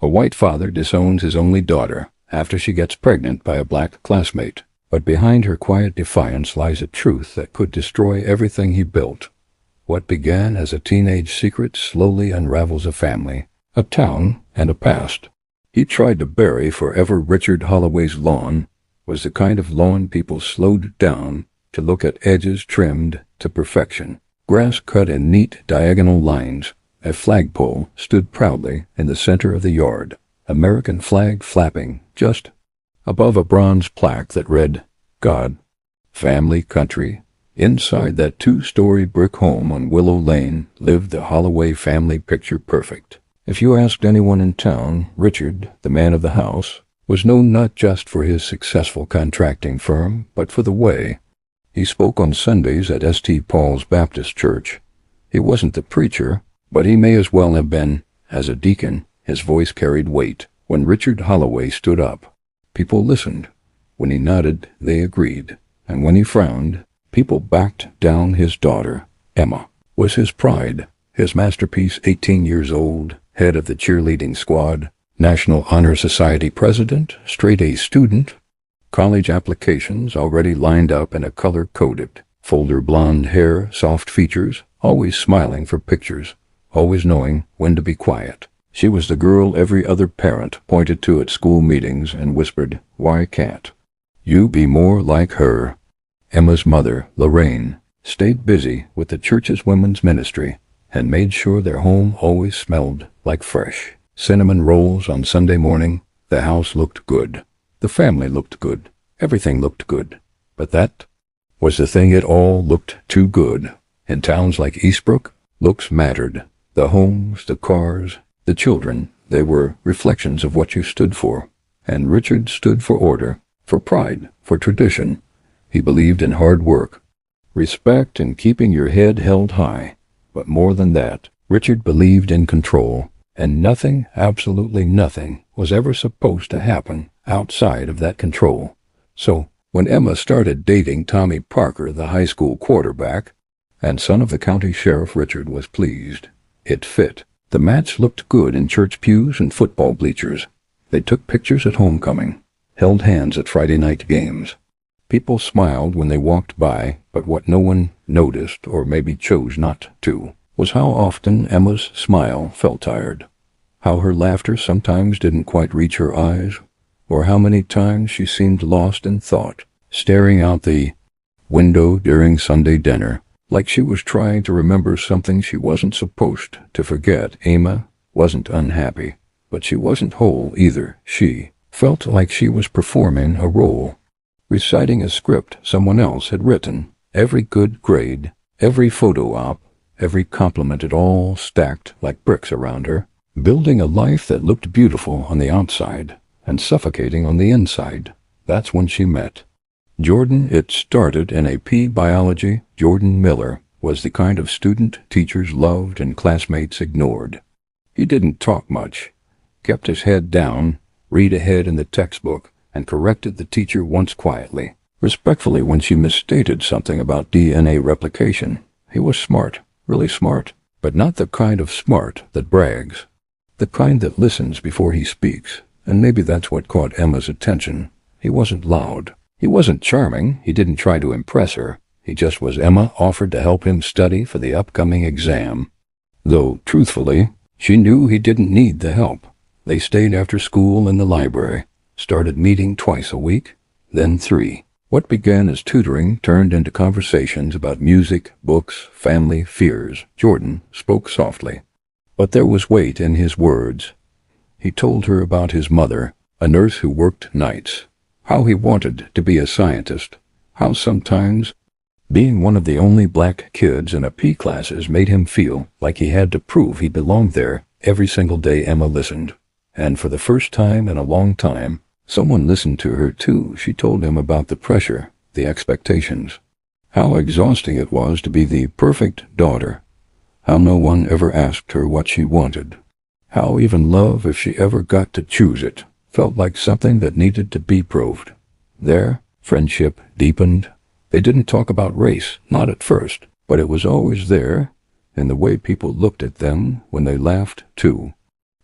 A white father disowns his only daughter after she gets pregnant by a black classmate. But behind her quiet defiance lies a truth that could destroy everything he built. What began as a teenage secret slowly unravels a family, a town, and a past. He tried to bury forever. Richard Holloway's lawn was the kind of lawn people slowed down to look at, edges trimmed to perfection, grass cut in neat diagonal lines. A flagpole stood proudly in the center of the yard, American flag flapping just above a bronze plaque that read, God, Family, Country. Inside that two-story brick home on Willow Lane lived the Holloway family, picture perfect. If you asked anyone in town, Richard, the man of the house, was known not just for his successful contracting firm, but for the way he spoke on Sundays at St. Paul's Baptist Church. He wasn't the preacher, but he may as well have been. As a deacon, his voice carried weight. When Richard Holloway stood up, people listened. When he nodded, they agreed. And when he frowned, people backed down. His daughter, Emma, was his pride, his masterpiece. 18 years old, head of the cheerleading squad, National Honor Society president, straight-A student, college applications already lined up in a color-coded folder, blonde hair, soft features, always smiling for pictures, always knowing when to be quiet. She was the girl every other parent pointed to at school meetings and whispered, "Why can't you be more like her?" Emma's mother, Lorraine, stayed busy with the church's women's ministry and made sure their home always smelled like fresh cinnamon rolls on Sunday morning. The house looked good. The family looked good. Everything looked good. But that was the thing, it all looked too good. In towns like Eastbrook, looks mattered. The homes, the cars, the children, they were reflections of what you stood for. And Richard stood for order, for pride, for tradition. He believed in hard work, respect, and keeping your head held high. But more than that, Richard believed in control, and nothing, absolutely nothing, was ever supposed to happen outside of that control. So, when Emma started dating Tommy Parker, the high school quarterback and son of the county sheriff, Richard was pleased. It fit. The match looked good in church pews and football bleachers. They took pictures at homecoming, held hands at Friday night games. People smiled when they walked by, but what no one noticed, or maybe chose not to, was how often Emma's smile felt tired, how her laughter sometimes didn't quite reach her eyes, or how many times she seemed lost in thought, staring out the window during Sunday dinner, like she was trying to remember something she wasn't supposed to forget. Emma wasn't unhappy, but she wasn't whole either. She felt like she was performing a role, reciting a script someone else had written. Every good grade, every photo op, every compliment, it all stacked like bricks around her, building a life that looked beautiful on the outside and suffocating on the inside. That's when she met Jordan. It started in AP Biology. Jordan Miller was the kind of student teachers loved and classmates ignored. He didn't talk much, kept his head down, read ahead in the textbook, and corrected the teacher once quietly, respectfully, when she misstated something about DNA replication. He was smart, really smart, but not the kind of smart that brags, the kind that listens before he speaks. And maybe that's what caught Emma's attention. He wasn't loud. He wasn't charming. He didn't try to impress her. He just was. Emma offered to help him study for the upcoming exam, though, truthfully, she knew he didn't need the help. They stayed after school in the library, started meeting twice a week, then 3. What began as tutoring turned into conversations about music, books, family, fears. Jordan spoke softly, but there was weight in his words. He told her about his mother, a nurse who worked nights, how he wanted to be a scientist, how sometimes being one of the only black kids in a P classes made him feel like he had to prove he belonged there. Every single day Emma listened, and for the first time in a long time, someone listened to her too. She told him about the pressure, the expectations, how exhausting it was to be the perfect daughter, how no one ever asked her what she wanted, how even love, if she ever got to choose it, felt like something that needed to be proved. Their friendship deepened. They didn't talk about race, not at first, but it was always there, in the way people looked at them when they laughed too.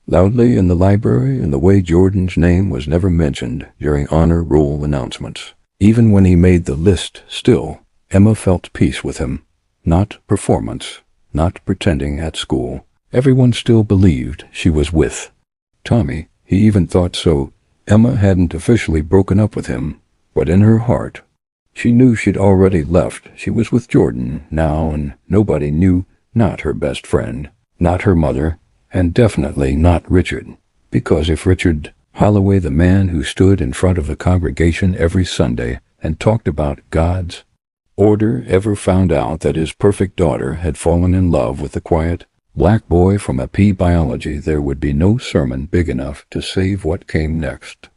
loudly in the library, in the way Jordan's name was never mentioned during honor roll announcements. Even when he made the list, still, Emma felt peace with him. Not performance, not pretending at school. Everyone still believed she was with Tommy. He even thought so. Emma hadn't officially broken up with him, but in her heart, she knew she'd already left. She was with Jordan now, and nobody knew, not her best friend, not her mother, and definitely not Richard. Because if Richard Holloway, the man who stood in front of the congregation every Sunday and talked about God's order, ever found out that his perfect daughter had fallen in love with the quiet black boy from a P biology, there would be no sermon big enough to save what came next.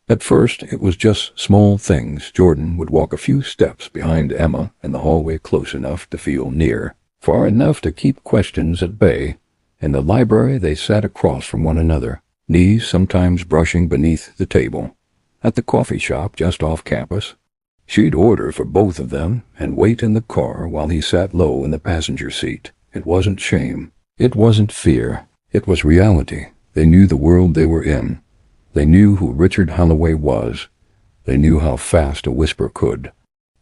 At first, it was just small things. Jordan would walk a few steps behind Emma in the hallway, close enough to feel near, far enough to keep questions at bay. In the library, they sat across from one another, knees sometimes brushing beneath the table. At the coffee shop just off campus, she'd order for both of them and wait in the car while he sat low in the passenger seat. It wasn't shame. It wasn't fear. It was reality. They knew the world they were in. They knew who Richard Holloway was. They knew how fast a whisper could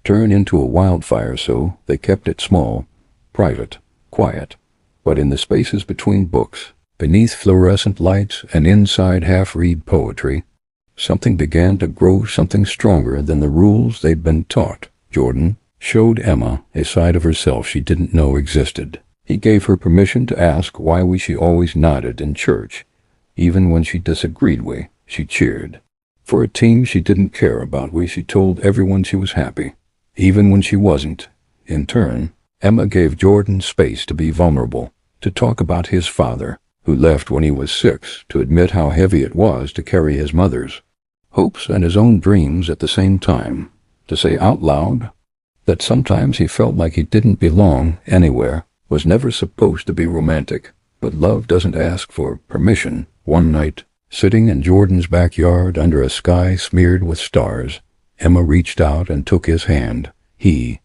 turn into a wildfire, so they kept it small, private, quiet. But in the spaces between books, beneath fluorescent lights and inside half-read poetry, something began to grow, something stronger than the rules they'd been taught. Jordan showed Emma a side of herself she didn't know existed. He gave her permission to ask why she always nodded in church. Even when she disagreed she cheered. For a team she didn't care about she told everyone she was happy, even when she wasn't. In turn, Emma gave Jordan space to be vulnerable, to talk about his father, who left when he was 6, to admit how heavy it was to carry his mother's hopes and his own dreams at the same time, to say out loud that sometimes he felt like he didn't belong anywhere, was never supposed to be romantic. But love doesn't ask for permission. One night, sitting in Jordan's backyard under a sky smeared with stars, Emma reached out and took his hand. He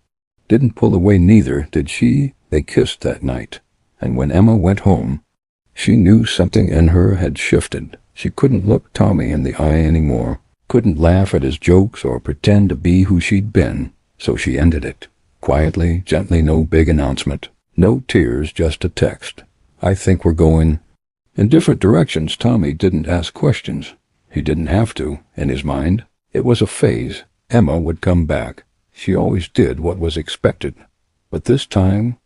didn't pull away, neither did she. They kissed that night, and when Emma went home, she knew something in her had shifted. She couldn't look Tommy in the eye anymore, couldn't laugh at his jokes or pretend to be who she'd been, so she ended it. Quietly, gently, no big announcement, no tears, just a text. I think we're going in different directions. Tommy didn't ask questions. He didn't have to, in his mind. It was a phase. Emma would come back. She always did what was expected. But this time,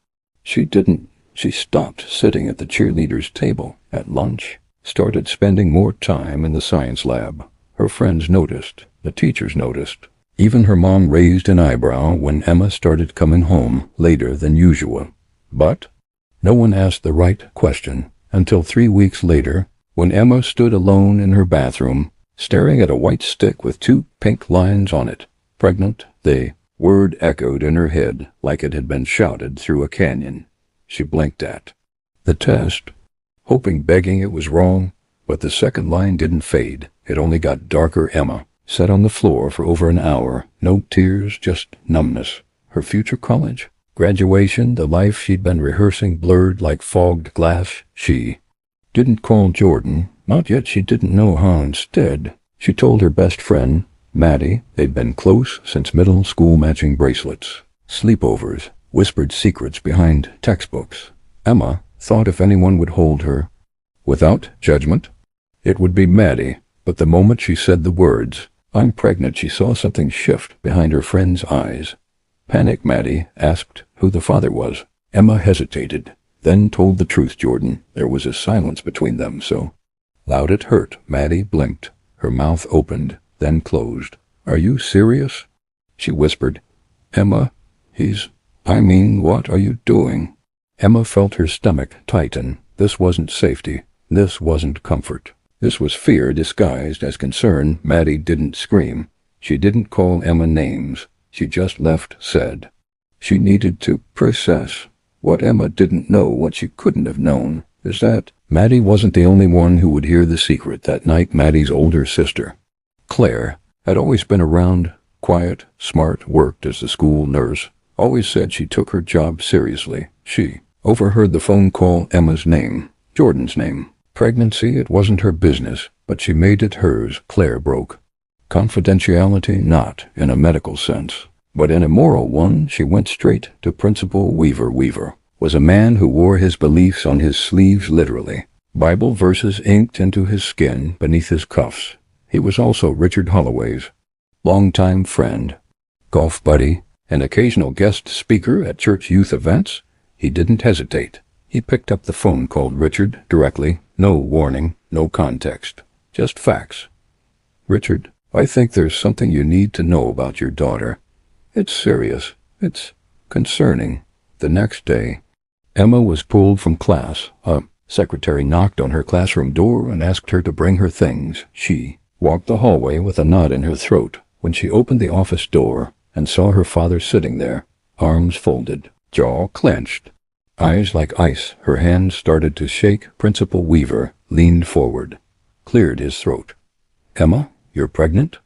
she didn't. She stopped sitting at the cheerleaders' table at lunch, started spending more time in the science lab. Her friends noticed. The teachers noticed. Even her mom raised an eyebrow when Emma started coming home later than usual. But no one asked the right question until 3 weeks later, when Emma stood alone in her bathroom, staring at a white stick with 2 pink lines on it. Pregnant, the word echoed in her head like it had been shouted through a canyon. She blinked at the test, hoping, begging it was wrong, but the second line didn't fade. It only got darker. Emma sat on the floor for over an hour. No tears, just numbness. Her future college, graduation, the life she'd been rehearsing blurred like fogged glass. She didn't call Jordan, not yet. She didn't know how. Instead, she told her best friend, Maddie. They'd been close since middle school, matching bracelets, sleepovers, whispered secrets behind textbooks. Emma thought if anyone would hold her without judgment, it would be Maddie. But the moment she said the words, "I'm pregnant," she saw something shift behind her friend's eyes. Panic. Maddie asked who the father was. Emma hesitated, then told the truth. Jordan. There was a silence between them so loud it hurt. Maddie blinked. Her mouth opened, then closed. "Are you serious?" she whispered. "Emma, I mean, what are you doing?" Emma felt her stomach tighten. This wasn't safety. This wasn't comfort. This was fear disguised as concern. Maddie didn't scream. She didn't call Emma names. She just said. She needed to process what Emma didn't know, what she couldn't have known, is that Maddie wasn't the only one who would hear the secret. That night, Maddie's older sister, Claire, had always been around, quiet, smart, worked as the school nurse, always said she took her job seriously. She overheard the phone call Emma's name, Jordan's name. Pregnancy, it wasn't her business, but she made it hers. Claire broke. Confidentiality, not in a medical sense, but in a moral one. She went straight to Principal Weaver. Weaver was a man who wore his beliefs on his sleeves literally, Bible verses inked into his skin beneath his cuffs. He was also Richard Holloway's longtime friend, golf buddy, and occasional guest speaker at church youth events. He didn't hesitate. He picked up the phone, called Richard directly, no warning, no context, just facts. "Richard, I think there's something you need to know about your daughter. It's serious. It's concerning." The next day, Emma was pulled from class. A secretary knocked on her classroom door and asked her to bring her things. She walked the hallway with a knot in her throat when she opened the office door and saw her father sitting there, arms folded, jaw clenched, eyes like ice. Her hands started to shake. Principal Weaver leaned forward, cleared his throat. "Emma, you're pregnant?"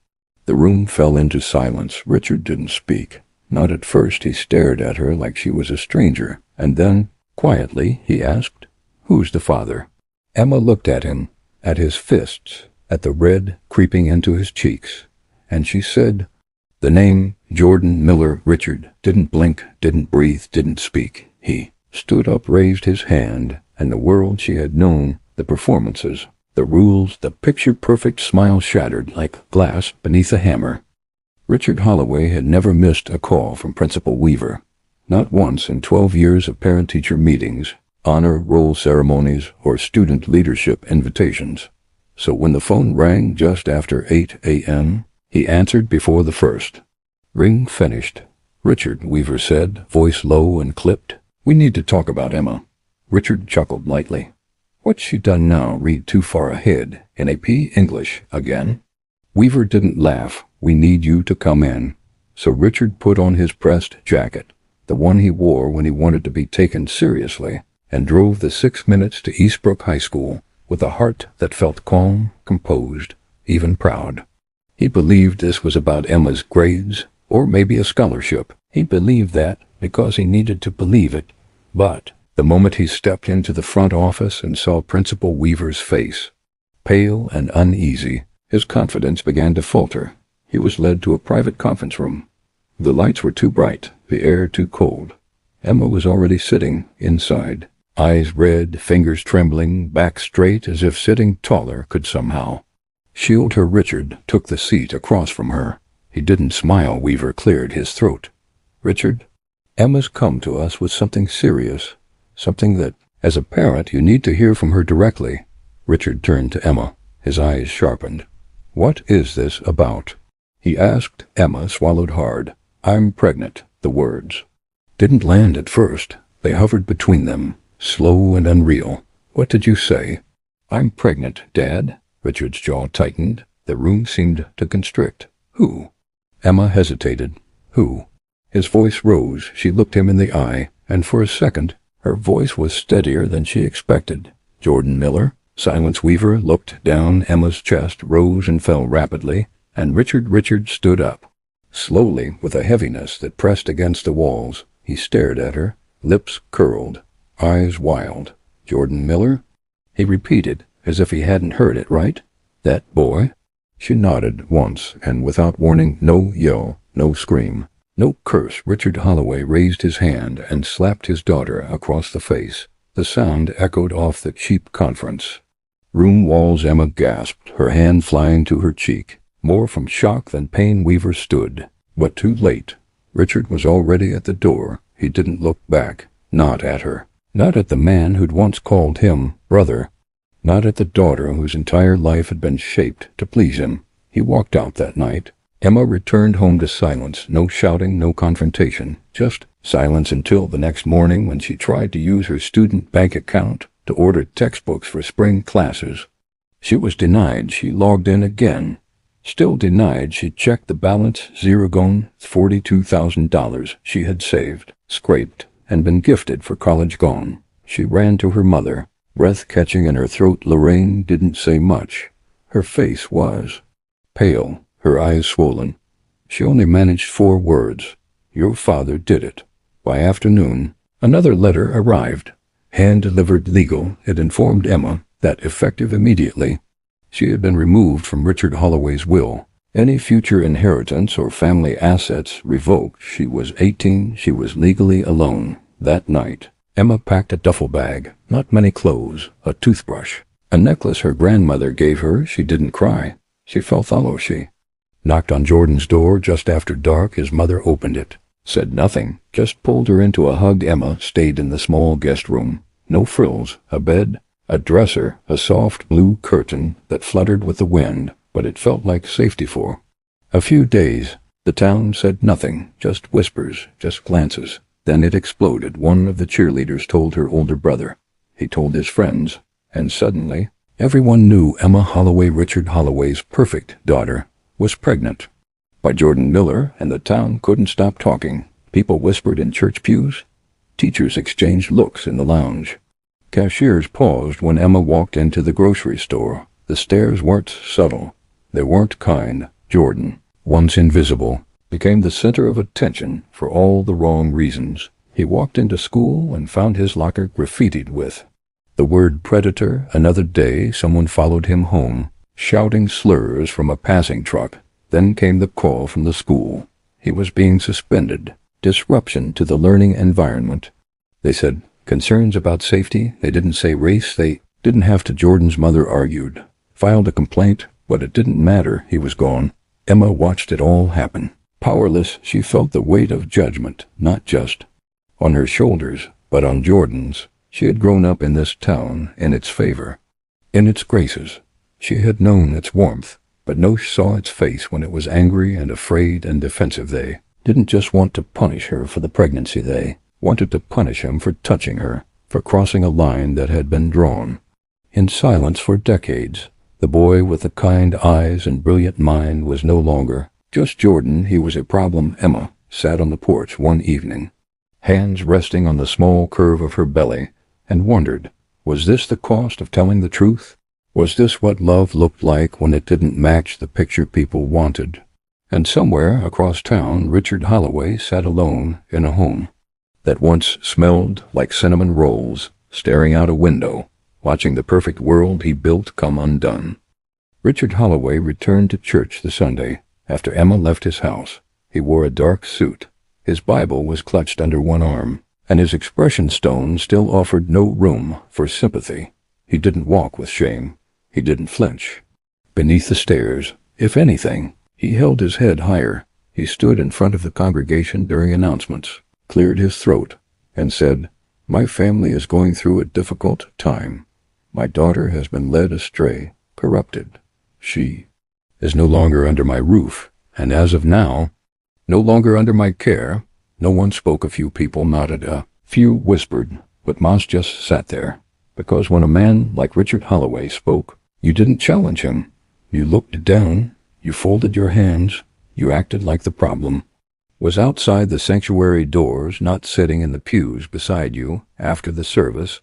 The room fell into silence. Richard didn't speak. Not at first. He stared at her like she was a stranger, and then, quietly, he asked, "Who's the father?" Emma looked at him, at his fists, at the red creeping into his cheeks, and she said, "The name, Jordan Miller." Richard didn't blink, didn't breathe, didn't speak. He stood up, raised his hand, and the world she had known, the performances, the rules, the picture-perfect smile shattered like glass beneath a hammer. Richard Holloway had never missed a call from Principal Weaver. Not once in 12 years of parent-teacher meetings, honor roll ceremonies, or student leadership invitations. So when the phone rang just after 8 a.m., he answered before the first ring finished. "Richard," Weaver said, voice low and clipped, "we need to talk about Emma." Richard chuckled lightly. "What's she done now? Read too far ahead. NAP English again?" Weaver didn't laugh. "We need you to come in." So Richard put on his pressed jacket, the one he wore when he wanted to be taken seriously, and drove the 6 minutes to Eastbrook High School with a heart that felt calm, composed, even proud. He believed this was about Emma's grades, or maybe a scholarship. He believed that because he needed to believe it. But the moment he stepped into the front office and saw Principal Weaver's face, pale and uneasy, his confidence began to falter. He was led to a private conference room. The lights were too bright, the air too cold. Emma was already sitting inside, eyes red, fingers trembling, back straight as if sitting taller could somehow shield her. Richard took the seat across from her. He didn't smile. Weaver cleared his throat. "Richard, Emma's come to us with something serious, something that, as a parent, you need to hear from her directly." Richard turned to Emma, his eyes sharpened. "What is this about?" he asked. Emma swallowed hard. "I'm pregnant." The words didn't land at first. They hovered between them, slow and unreal. "What did you say?" "I'm pregnant, Dad." Richard's jaw tightened. The room seemed to constrict. "Who?" Emma hesitated. "Who?" His voice rose. She looked him in the eye, and for a second, her voice was steadier than she expected. "Jordan Miller." Silence. Weaver looked down. Emma's chest rose and fell rapidly, and Richard stood up. Slowly, with a heaviness that pressed against the walls, he stared at her, lips curled, eyes wild. "Jordan Miller?" he repeated, as if he hadn't heard it right. "That boy?" She nodded once, and without warning, no yell, no scream, no curse. Richard Holloway raised his hand and slapped his daughter across the face. The sound echoed off the cheap conference room walls. Emma gasped, her hand flying to her cheek. More from shock than pain. Weaver stood, but too late. Richard was already at the door. He didn't look back, not at her, not at the man who'd once called him brother, not at the daughter whose entire life had been shaped to please him. He walked out that night. Emma returned home to silence. No shouting, no confrontation, just silence until the next morning when she tried to use her student bank account to order textbooks for spring classes. She was denied. She logged in again. Still denied. She checked the balance. Zero gone. $42,000 she had saved, scraped, and been gifted for college gone. She ran to her mother, breath catching in her throat. Lorraine didn't say much. Her face was pale, her eyes swollen. She only managed 4 words. "Your father did it." By afternoon, another letter arrived, hand-delivered legal. It informed Emma that effective immediately. She had been removed from Richard Holloway's will. Any future inheritance or family assets revoked. She was 18. She was legally alone. That night, Emma packed a duffel bag, not many clothes, a toothbrush, a necklace her grandmother gave her. She didn't cry. She felt hollow. She knocked on Jordan's door just after dark. His mother opened it, said nothing, just pulled her into a hug. Emma stayed in the small guest room. No frills, a bed, a dresser, a soft blue curtain that fluttered with the wind, but it felt like safety for a few days. The town said nothing, just whispers, just glances. Then it exploded. One of the cheerleaders told her older brother. He told his friends. And suddenly, everyone knew Emma Holloway, Richard Holloway's perfect daughter, was pregnant by Jordan Miller, and the town couldn't stop talking. People whispered in church pews. Teachers exchanged looks in the lounge. Cashiers paused when Emma walked into the grocery store. The stares weren't subtle. They weren't kind. Jordan, once invisible, became the center of attention for all the wrong reasons. He walked into school and found his locker graffitied with the word predator. Another day, someone followed him home, shouting slurs from a passing truck. Then came the call from the school. He was being suspended. Disruption to the learning environment. They said concerns about safety. They didn't say race. They didn't have to. Jordan's mother argued, filed a complaint, but it didn't matter. He was gone. Emma watched it all happen. Powerless, she felt the weight of judgment, not just on her shoulders, but on Jordan's. She had grown up in this town, in its favor, in its graces. She had known its warmth, but no saw its face when it was angry and afraid and defensive. They didn't just want to punish her for the pregnancy. They wanted to punish him for touching her, for crossing a line that had been drawn. In silence for decades, the boy with the kind eyes and brilliant mind was no longer just Jordan. He was a problem. Emma sat on the porch one evening, hands resting on the small curve of her belly, and wondered, was this the cost of telling the truth? Was this what love looked like when it didn't match the picture people wanted? And somewhere across town, Richard Holloway sat alone in a home that once smelled like cinnamon rolls, staring out a window, watching the perfect world he built come undone. Richard Holloway returned to church the Sunday after Emma left his house. He wore a dark suit. His Bible was clutched under one arm, and his expression stone still offered no room for sympathy. He didn't walk with shame. He didn't flinch beneath the stares. If anything, he held his head higher. He stood in front of the congregation during announcements, cleared his throat, and said, "My family is going through a difficult time. My daughter has been led astray, corrupted. She is no longer under my roof, and as of now, no longer under my care." No one spoke. A few people nodded. A few whispered, but Moss just sat there. Because when a man like Richard Holloway spoke, you didn't challenge him. You looked down. You folded your hands. You acted like the problem was outside the sanctuary doors, not sitting in the pews beside you after the service.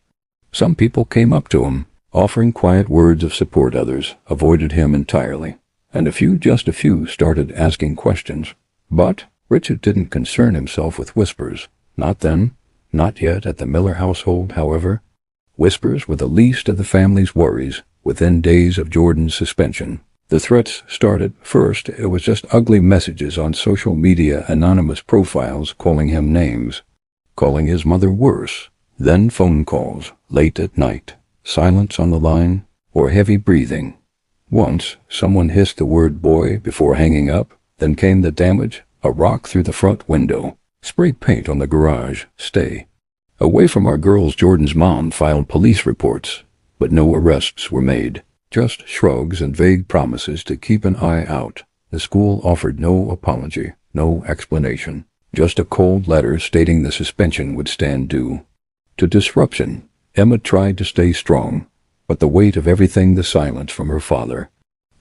Some people came up to him, offering quiet words of support. Others avoided him entirely. And just a few, started asking questions. But Richard didn't concern himself with whispers. Not then. Not yet at the Miller household, however. Whispers were the least of the family's worries. Within days of Jordan's suspension, the threats started. First, it was just ugly messages on social media, anonymous profiles calling him names, calling his mother worse. Then phone calls, late at night, silence on the line, or heavy breathing. Once, someone hissed the word boy before hanging up. Then came the damage, a rock through the front window, spray paint on the garage. Stay away from our girls. Jordan's mom filed police reports, but no arrests were made. Just shrugs and vague promises to keep an eye out. The school offered no apology, no explanation, just a cold letter stating the suspension would stand due to disruption. Emma tried to stay strong, but the weight of everything, the silence from her father,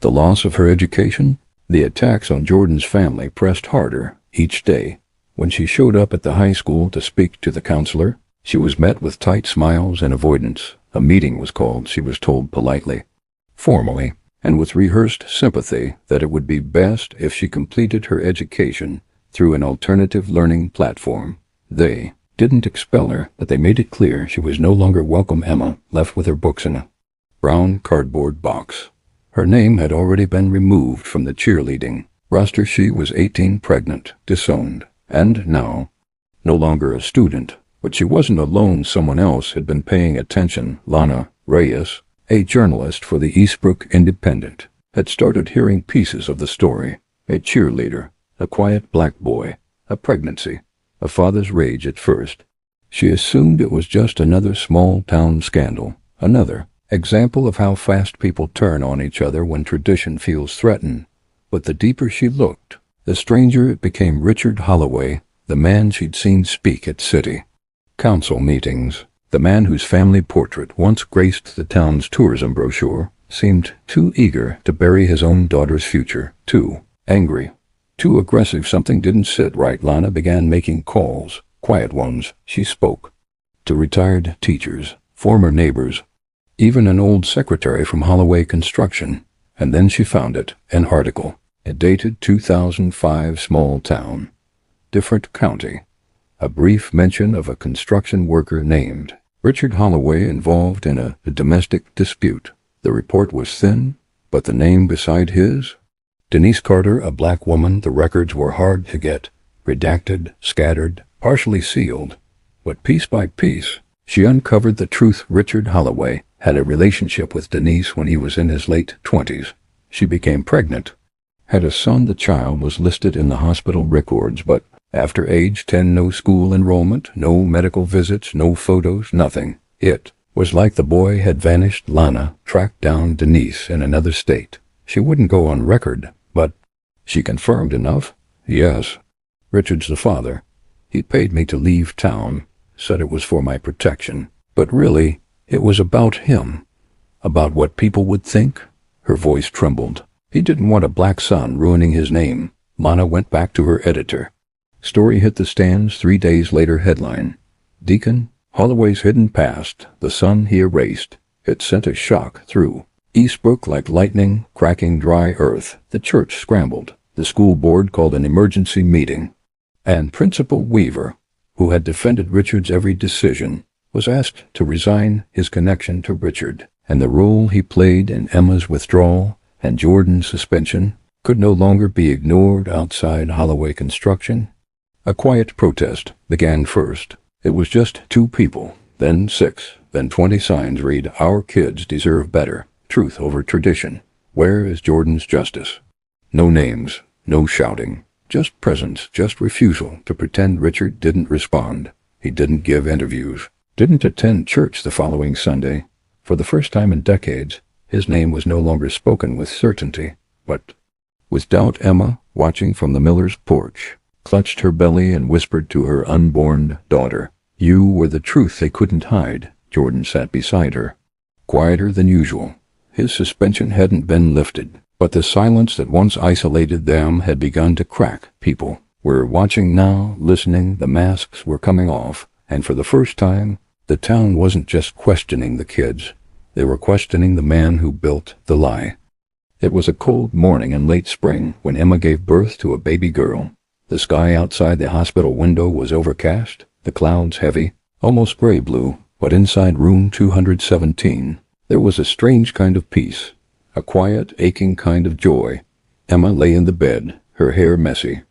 the loss of her education, the attacks on Jordan's family pressed harder each day. When she showed up at the high school to speak to the counselor, she was met with tight smiles and avoidance. A meeting was called, she was told politely, formally, and with rehearsed sympathy that it would be best if she completed her education through an alternative learning platform. They didn't expel her, but they made it clear she was no longer welcome. Emma left with her books in a brown cardboard box. Her name had already been removed from the cheerleading roster. She was 18, pregnant, disowned, and now no longer a student. But she wasn't alone. Someone else had been paying attention. Lana Reyes, a journalist for the Eastbrook Independent, had started hearing pieces of the story. A cheerleader, a quiet black boy, a pregnancy, a father's rage at first. She assumed it was just another small-town scandal, another example of how fast people turn on each other when tradition feels threatened. But the deeper she looked, the stranger it became. Richard Holloway, the man she'd seen speak at city council meetings, the man whose family portrait once graced the town's tourism brochure, seemed too eager to bury his own daughter's future, too angry, too aggressive. Something didn't sit right. Lana began making calls, quiet ones. She spoke to retired teachers, former neighbors, even an old secretary from Holloway Construction. And then she found it, an article. It dated 2005, small town, different county. A brief mention of a construction worker named Richard Holloway involved in a domestic dispute. The report was thin, but the name beside his? Denise Carter, a black woman. The records were hard to get, redacted, scattered, partially sealed. But piece by piece, she uncovered the truth. Richard Holloway had a relationship with Denise when he was in his late 20s. She became pregnant, had a son. The child was listed in the hospital records, but after age 10, no school enrollment, no medical visits, no photos, nothing. It was like the boy had vanished. Lana tracked down Denise in another state. She wouldn't go on record, but she confirmed enough. Yes, Richard's the father. He paid me to leave town, said it was for my protection. But really, it was about him, about what people would think. Her voice trembled. He didn't want a black son ruining his name. Lana went back to her editor. Story hit the stands 3 days later. Headline: Deacon Holloway's hidden past, the son he erased. It sent a shock through Eastbrook like lightning, cracking dry earth. The church scrambled. The school board called an emergency meeting. And Principal Weaver, who had defended Richard's every decision, was asked to resign his connection to Richard, and the role he played in Emma's withdrawal and Jordan's suspension could no longer be ignored. Outside Holloway Construction, a quiet protest began. First, it was just 2 people, then 6, then 20 signs read, "Our kids deserve better. Truth over tradition. Where is Jordan's justice?" No names, no shouting, just presence, just refusal to pretend. Richard didn't respond. He didn't give interviews, didn't attend church the following Sunday. For the first time in decades, his name was no longer spoken with certainty, but with doubt. Emma, watching from the miller's porch, clutched her belly and whispered to her unborn daughter, "You were the truth they couldn't hide." Jordan sat beside her, quieter than usual. His suspension hadn't been lifted, but the silence that once isolated them had begun to crack. People were watching now, listening. The masks were coming off, and for the first time, the town wasn't just questioning the kids. They were questioning the man who built the lie. It was a cold morning in late spring when Emma gave birth to a baby girl. The sky outside the hospital window was overcast, the clouds heavy, almost gray blue, but inside room 217, there was a strange kind of peace, a quiet, aching kind of joy. Emma lay in the bed, her hair messy,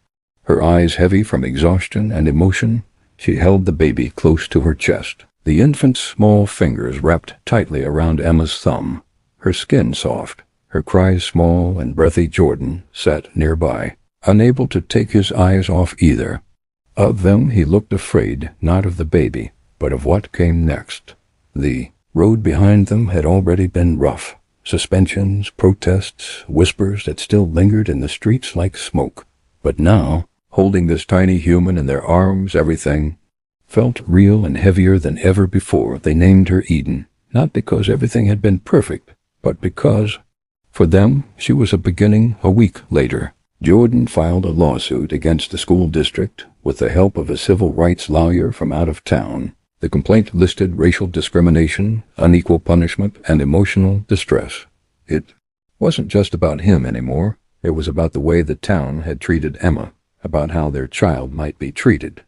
her eyes heavy from exhaustion and emotion. She held the baby close to her chest, the infant's small fingers wrapped tightly around Emma's thumb, her skin soft, her cries small and breathy. Jordan sat nearby, unable to take his eyes off either of them. He looked afraid, not of the baby, but of what came next. The road behind them had already been rough. Suspensions, protests, whispers that still lingered in the streets like smoke. But now, holding this tiny human in their arms, everything felt real and heavier than ever before. They named her Eden, not because everything had been perfect, but because, for them, she was a beginning. A week later, Jordan filed a lawsuit against the school district with the help of a civil rights lawyer from out of town. The complaint listed racial discrimination, unequal punishment, and emotional distress. It wasn't just about him anymore. It was about the way the town had treated Emma, about how their child might be treated,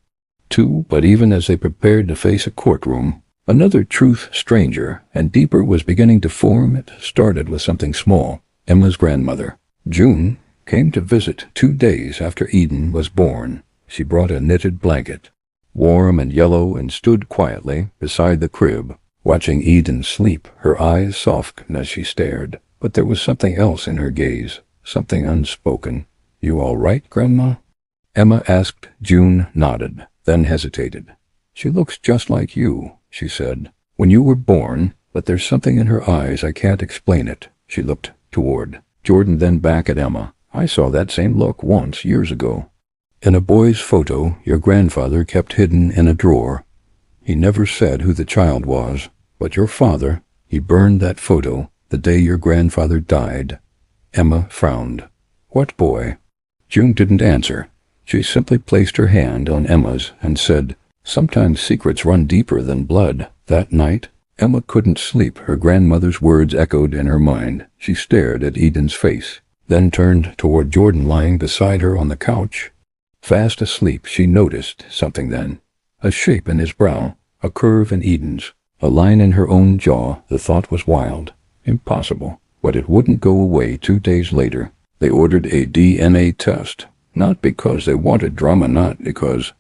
too. But even as they prepared to face a courtroom, Another truth, stranger and deeper, was beginning to form. It started with something small. Emma's grandmother, June, came to visit 2 days after Eden was born. She brought a knitted blanket, warm and yellow, and stood quietly beside the crib, watching Eden sleep. Her eyes softened as she stared, but there was something else in her gaze, something unspoken. "You all right, Grandma?" Emma asked. June nodded, then hesitated. "She looks just like you," she said, "when you were born, but there's something in her eyes. I can't explain it." She looked toward Jordan, then back at Emma. "I saw that same look once, years ago. In a boy's photo your grandfather kept hidden in a drawer. He never said who the child was, but your father, he burned that photo the day your grandfather died." Emma frowned. "What boy?" June didn't answer. She simply placed her hand on Emma's and said, "Sometimes secrets run deeper than blood." That night, Emma couldn't sleep. Her grandmother's words echoed in her mind. She stared at Eden's face, then turned toward Jordan lying beside her on the couch, fast asleep. She noticed something then. A shape in his brow, a curve in Eden's, a line in her own jaw. The thought was wild, impossible, but it wouldn't go away. 2 days later, they ordered a DNA test, not because they wanted drama, not because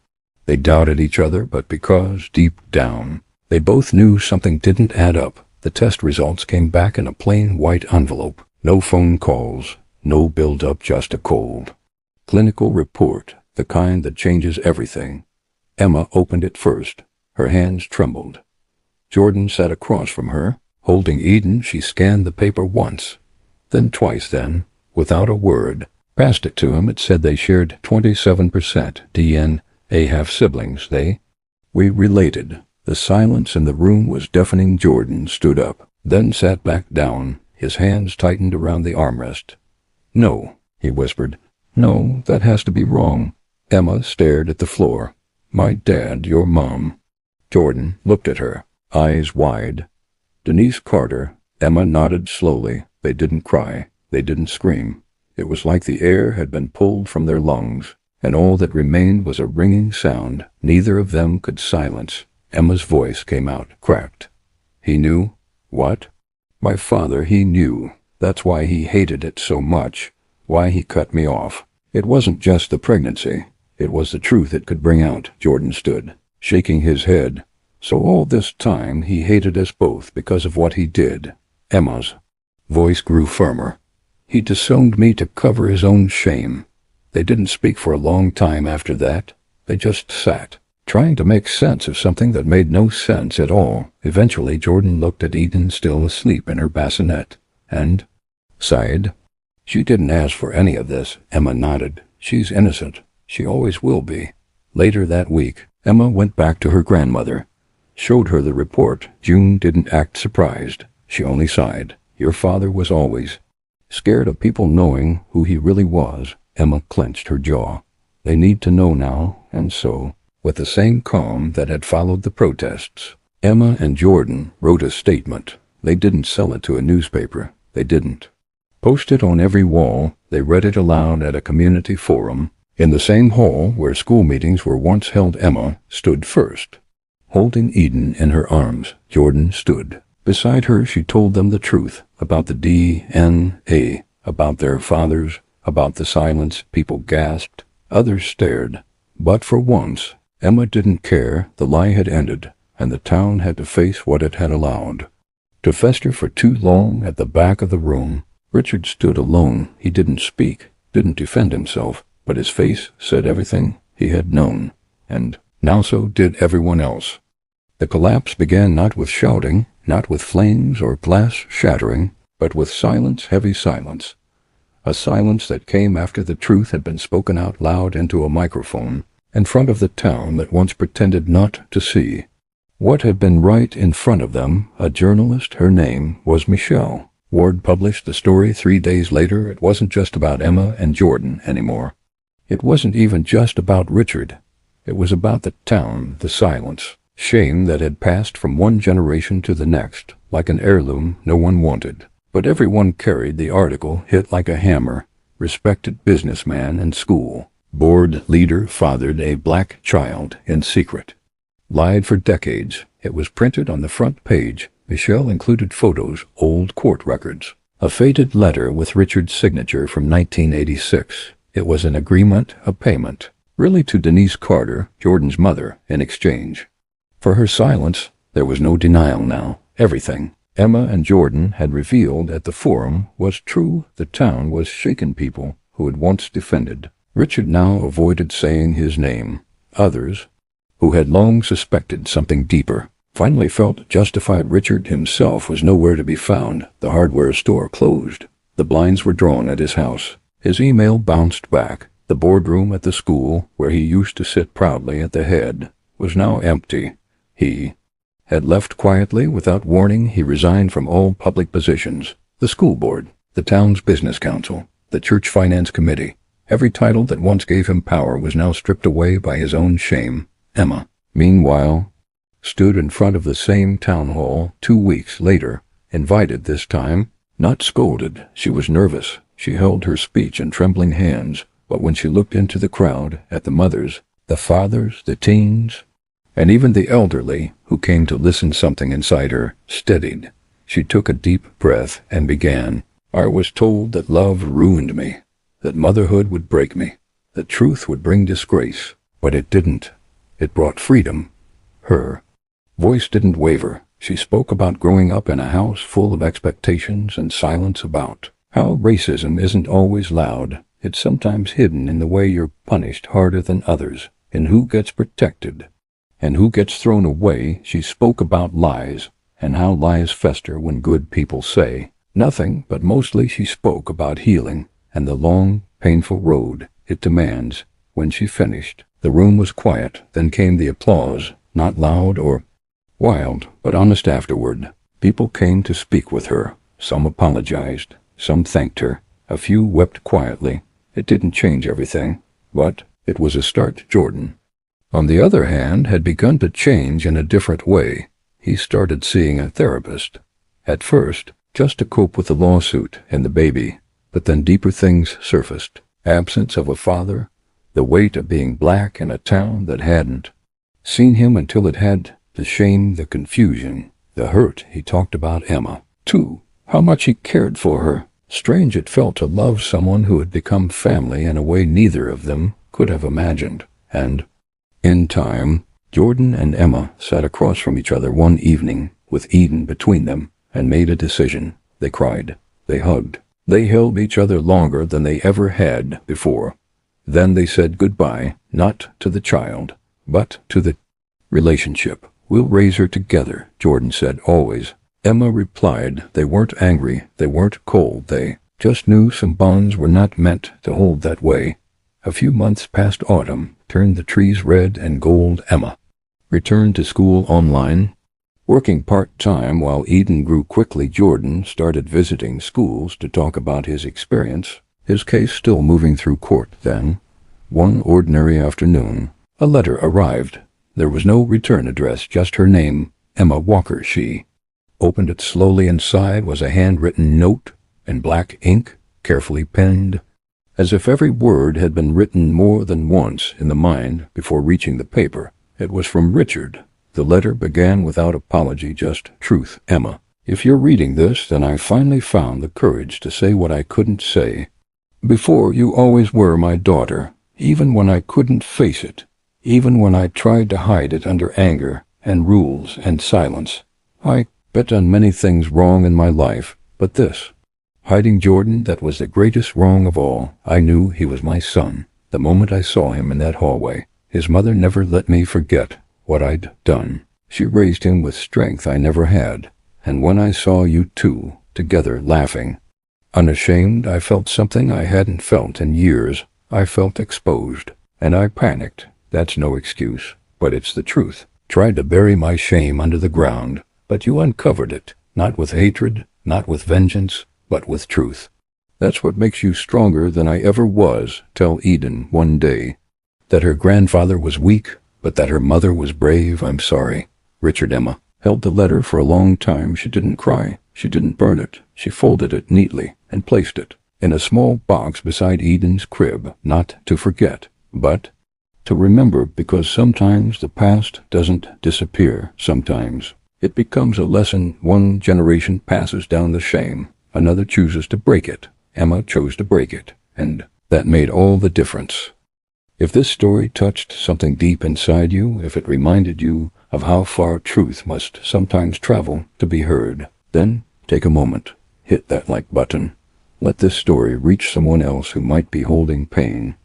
they doubted each other, but because, deep down, they both knew something didn't add up. The test results came back in a plain white envelope. No phone calls, no build-up, just a cold clinical report, the kind that changes everything. Emma opened it first. Her hands trembled. Jordan sat across from her, holding Eden. She scanned the paper once, then twice, then, without a word, passed it to him. It said they shared 27% DNA, half-siblings. We related. The silence in the room was deafening. Jordan stood up, then sat back down. His hands tightened around the armrest. "No," he whispered. "No, that has to be wrong." Emma stared at the floor. "My dad, your mom." Jordan looked at her, eyes wide. "Denise Carter." Emma nodded slowly. They didn't cry. They didn't scream. It was like the air had been pulled from their lungs, and all that remained was a ringing sound neither of them could silence. Emma's voice came out, cracked. "He knew?" "What?" "My father, he knew. That's why he hated it so much. Why he cut me off. It wasn't just the pregnancy. It was the truth it could bring out." Jordan stood, shaking his head. "So all this time he hated us both because of what he did." Emma's voice grew firmer. "He disowned me to cover his own shame." They didn't speak for a long time after that. They just sat, trying to make sense of something that made no sense at all. Eventually Jordan looked at Eden, still asleep in her bassinet, and sighed. "She didn't ask for any of this." Emma nodded. "She's innocent. She always will be." Later that week, Emma went back to her grandmother, showed her the report. June didn't act surprised. She only sighed. "Your father was always scared of people knowing who he really was." Emma clenched her jaw. "They need to know now." And so, with the same calm that had followed the protests, Emma and Jordan wrote a statement. They didn't sell it to a newspaper. They didn't post it on every wall. They read it aloud at a community forum, in the same hall where school meetings were once held. Emma stood first, holding Eden in her arms. Jordan stood beside her. She told them the truth about the DNA, about their fathers, about the silence. People gasped. Others stared. But for once, Emma didn't care. The lie had ended, and the town had to face what it had allowed to fester for too long. At the back of the room, Richard stood alone. He didn't speak, didn't defend himself, but his face said everything he had known, and now so did everyone else. The collapse began not with shouting, not with flames or glass shattering, but with silence, heavy silence. A silence that came after the truth had been spoken out loud into a microphone, in front of the town that once pretended not to see what had been right in front of them. A journalist, her name was Michelle Ward, published the story 3 days later. It wasn't just about Emma and Jordan anymore. It wasn't even just about Richard. It was about the town, the silence, shame that had passed from one generation to the next, like an heirloom no one wanted. But everyone carried. The article hit like a hammer. Respected businessman and school board leader fathered a black child in secret. lied for decades. It was printed on the front page. Michelle included photos, old court records, a faded letter with Richard's signature from 1986. It was an agreement, a payment, really to Denise Carter, Jordan's mother, in exchange. For her silence, there was no denial now. Everything Emma and Jordan had revealed at the forum was true. The town was shaken people who had once defended. Richard now avoided saying his name. Others, who had long suspected something deeper, finally felt justified. Richard himself was nowhere to be found. The hardware store closed. The blinds were drawn at his house. His email bounced back. The boardroom at the school, where he used to sit proudly at the head, was now empty. He had left quietly without warning. He resigned from all public positions. The school board, the town's business council, the church finance committee. Every title that once gave him power was now stripped away by his own shame. Emma, meanwhile, stood in front of the same town hall 2 weeks later, invited this time, not scolded. She was nervous. She held her speech in trembling hands, but when she looked into the crowd, at the mothers, the fathers, the teens, and even the elderly who came to listen, something inside her steadied. She took a deep breath and began. I was told that love ruined me, that motherhood would break me, that truth would bring disgrace, but it didn't. It brought freedom. Her voice didn't waver. She spoke about growing up in a house full of expectations and silence, about how racism isn't always loud. It's sometimes hidden in the way you're punished harder than others, in who gets protected and who gets thrown away. She spoke about lies and how lies fester when good people say nothing, but mostly she spoke about healing and the long, painful road it demands. When she finished, the room was quiet. Then came the applause, not loud or wild, but honest afterward. People came to speak with her. Some apologized. Some thanked her. A few wept quietly. It didn't change everything, but it was a start. Jordan, on the other hand, had begun to change in a different way. He started seeing a therapist. At first, just to cope with the lawsuit and the baby, but then deeper things surfaced. Absence of a father, the weight of being black in a town that hadn't seen him until it had, the shame, the confusion, the hurt. He talked about Emma, too, how much he cared for her. Strange it felt to love someone who had become family in a way neither of them could have imagined. And, in time, Jordan and Emma sat across from each other one evening, with Eden between them, and made a decision. They cried. They hugged. They held each other longer than they ever had before. Then they said goodbye, not to the child, but to the relationship. We'll raise her together, Jordan said, always. Emma replied. They weren't angry. They weren't cold. They just knew some bonds were not meant to hold that way. A few months past autumn turned the trees red and gold. Emma returned to school online, working part-time while Eden grew quickly. Jordan started visiting schools to talk about his experience, his case still moving through court. Then, one ordinary afternoon, a letter arrived. There was no return address, just her name, Emma Walker. She opened it slowly. Inside was a handwritten note in black ink, carefully penned, as if every word had been written more than once in the mind before reaching the paper. It was from Richard. The letter began without apology, just truth. Emma, if you're reading this, then I finally found the courage to say what I couldn't say before. You always were my daughter, even when I couldn't face it, even when I tried to hide it under anger and rules and silence. I bet on many things wrong in my life, but this, hiding Jordan, that was the greatest wrong of all. I knew he was my son the moment I saw him in that hallway. His mother never let me forget what I'd done. She raised him with strength I never had. And when I saw you two together laughing, unashamed, I felt something I hadn't felt in years. I felt exposed, and I panicked. That's no excuse, but it's the truth. Tried to bury my shame under the ground, but you uncovered it, not with hatred, not with vengeance, but with truth. That's what makes you stronger than I ever was. Tell Eden one day that her grandfather was weak, but that her mother was brave. I'm sorry. Richard. Emma held the letter for a long time. She didn't cry. She didn't burn it. She folded it neatly and placed it in a small box beside Eden's crib, not to forget. But To remember, because sometimes the past doesn't disappear. Sometimes it becomes a lesson. One generation passes down the shame, another chooses to break it. Emma chose to break it, and that made all the difference. If this story touched something deep inside you, if it reminded you of how far truth must sometimes travel to be heard, then take a moment, hit that like button. Let this story reach someone else who might be holding pain,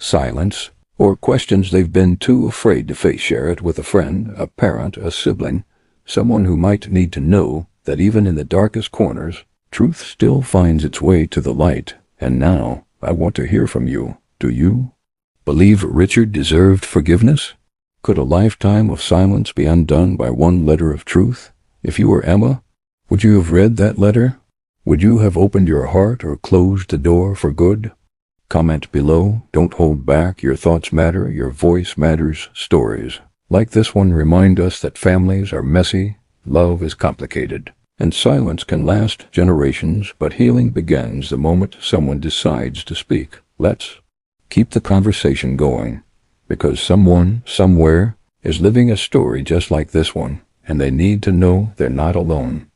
silence, or questions they've been too afraid to face. Share it with a friend, a parent, a sibling, someone who might need to know that even in the darkest corners, truth still finds its way to the light. And now, I want to hear from you. Do you believe Richard deserved forgiveness? Could a lifetime of silence be undone by one letter of truth? If you were Emma, would you have read that letter? Would you have opened your heart or closed the door for good? Comment below. Don't hold back. Your thoughts matter. Your voice matters. Stories like this one remind us that families are messy, love is complicated, and silence can last generations, but healing begins the moment someone decides to speak. Let's keep the conversation going, because someone, somewhere, is living a story just like this one, and they need to know they're not alone.